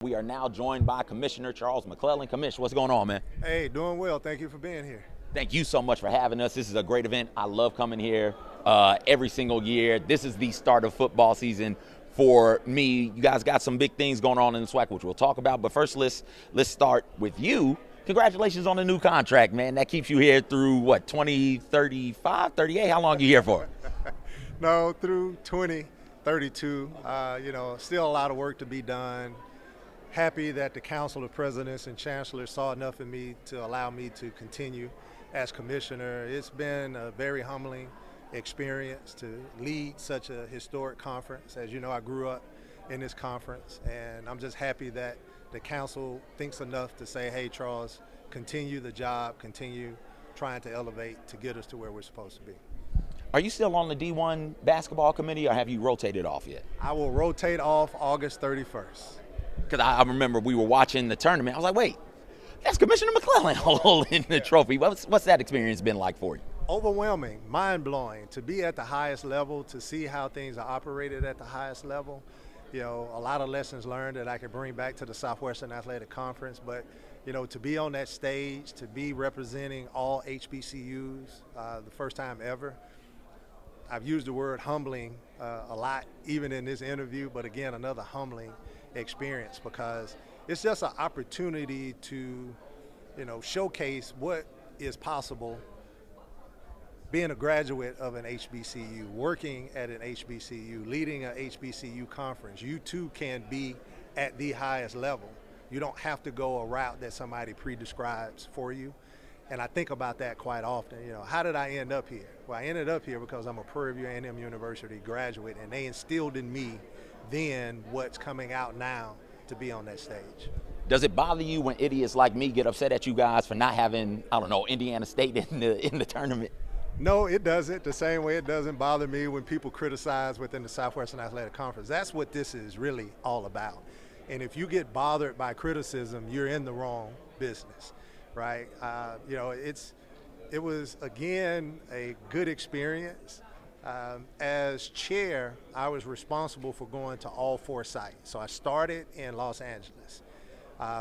We are now joined by Commissioner Charles McClelland. Commissioner, what's going on, man? Hey, doing well. Thank you for being here. Thank you so much for having us. This is a great event. I love coming here every single year. This is the start of football season for me. You guys got some big things going on in the SWAC, which we'll talk about. But first, let's start with you. Congratulations on the new contract, man. That keeps you here through, what, 2035, 38? How long are you here for? No, through 2032. Still a lot of work to be done. Happy that the Council of Presidents and Chancellors saw enough in me to allow me to continue as commissioner. It's been a very humbling experience to lead such a historic conference. As you know, I grew up in this conference, and I'm just happy that the council thinks enough to say, hey, Charles, continue the job, continue trying to elevate to get us to where we're supposed to be. Are you still on the D1 basketball committee, or have you rotated off yet? I will rotate off August 31st. Because I remember we were watching the tournament. I was like, wait, that's Commissioner McClelland holding the trophy. What's that experience been like for you? Overwhelming, mind-blowing, to be at the highest level, to see how things are operated at the highest level. You know, a lot of lessons learned that I could bring back to the Southwestern Athletic Conference. But, you know, to be on that stage, to be representing all HBCUs, the first time ever. I've used the word humbling a lot, even in this interview, but again, another humbling experience, because it's just an opportunity to, showcase what is possible being a graduate of an HBCU, working at an HBCU, leading an HBCU conference. You too can be at the highest level. You don't have to go a route that somebody pre-describes for you. And I think about that quite often. How did I end up here? Well, I ended up here because I'm a Prairie View A&M University graduate, and they instilled in me then what's coming out now to be on that stage. Does it bother you when idiots like me get upset at you guys for not having, Indiana State in the tournament? No, it doesn't. The same way it doesn't bother me when people criticize within the Southwestern Athletic Conference. That's what this is really all about. And if you get bothered by criticism, you're in the wrong business, right? It was, again, a good experience. As chair, I was responsible for going to all 4 sites. So I started in Los Angeles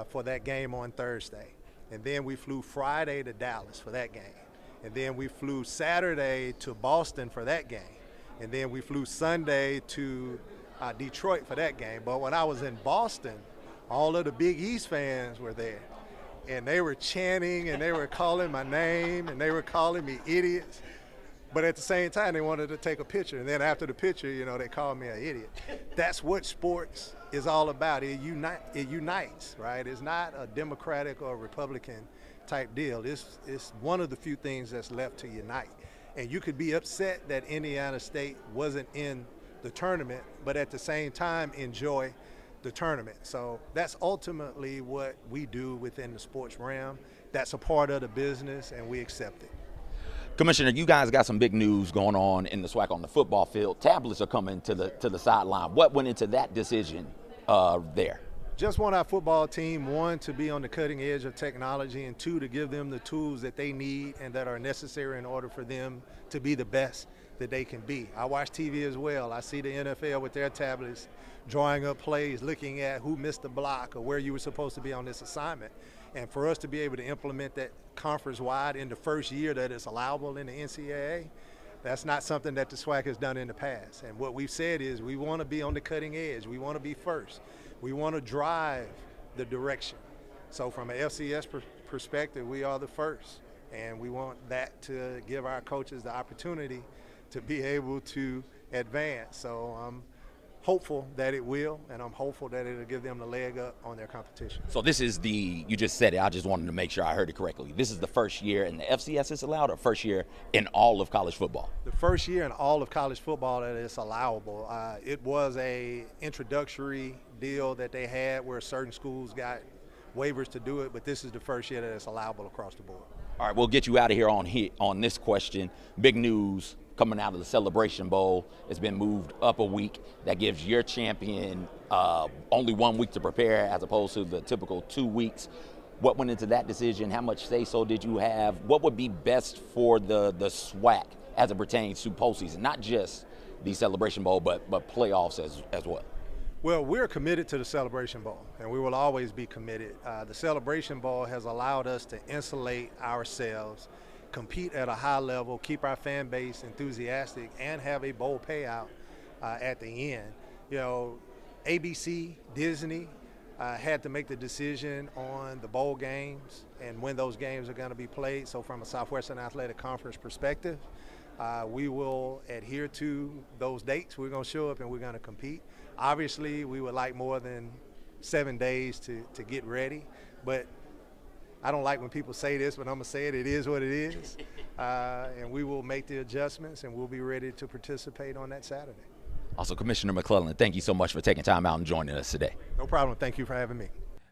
for that game on Thursday. And then we flew Friday to Dallas for that game. And then we flew Saturday to Boston for that game. And then we flew Sunday to Detroit for that game. But when I was in Boston, all of the Big East fans were there. And they were chanting, and they were calling my name, and they were calling me idiots. But at the same time, they wanted to take a picture. And then after the picture, they called me an idiot. That's what sports is all about. It unites, right? It's not a Democratic or Republican type deal. It's one of the few things that's left to unite. And you could be upset that Indiana State wasn't in the tournament, but at the same time enjoy the tournament. So that's ultimately what we do within the sports realm. That's a part of the business, and we accept it. Commissioner, you guys got some big news going on in the SWAC on the football field. Tablets are coming to the sideline. What went into that decision there? Just want our football team, 1, to be on the cutting edge of technology, and 2, to give them the tools that they need and that are necessary in order for them to be the best that they can be. I watch TV as well. I see the NFL with their tablets drawing up plays, looking at who missed the block or where you were supposed to be on this assignment. And for us to be able to implement that conference-wide in the first year that it's allowable in the NCAA, that's not something that the SWAC has done in the past. And what we've said is we want to be on the cutting edge. We want to be first. We want to drive the direction. So from an FCS perspective, we are the first. And we want that to give our coaches the opportunity to be able to advance. So I'm hopeful that it will, and I'm hopeful that it'll give them the leg up on their competition. So this is you just said it, I just wanted to make sure I heard it correctly. This is the first year in the FCS is allowed, or first year in all of college football? The first year in all of college football that it's allowable. It was a introductory deal that they had where certain schools got waivers to do it, but this is the first year that it's allowable across the board. All right, we'll get you out of here on this question. Big news coming out of the Celebration Bowl. It's been moved up a week. That gives your champion only 1 week to prepare as opposed to the typical 2 weeks. What went into that decision? How much say-so did you have? What would be best for the SWAC as it pertains to postseason? Not just the Celebration Bowl, but playoffs as well. Well, we're committed to the Celebration Bowl, and we will always be committed. The Celebration Bowl has allowed us to insulate ourselves, compete at a high level, keep our fan base enthusiastic, and have a bowl payout at the end. You know, ABC, Disney had to make the decision on the bowl games and when those games are going to be played. So from a Southwestern Athletic Conference perspective, we will adhere to those dates. We're going to show up and we're going to compete. Obviously, we would like more than 7 days to get ready, but I don't like when people say this, but I'm going to say it. It is what it is, and we will make the adjustments, and we'll be ready to participate on that Saturday. Also, Commissioner McClelland, thank you so much for taking time out and joining us today. No problem. Thank you for having me.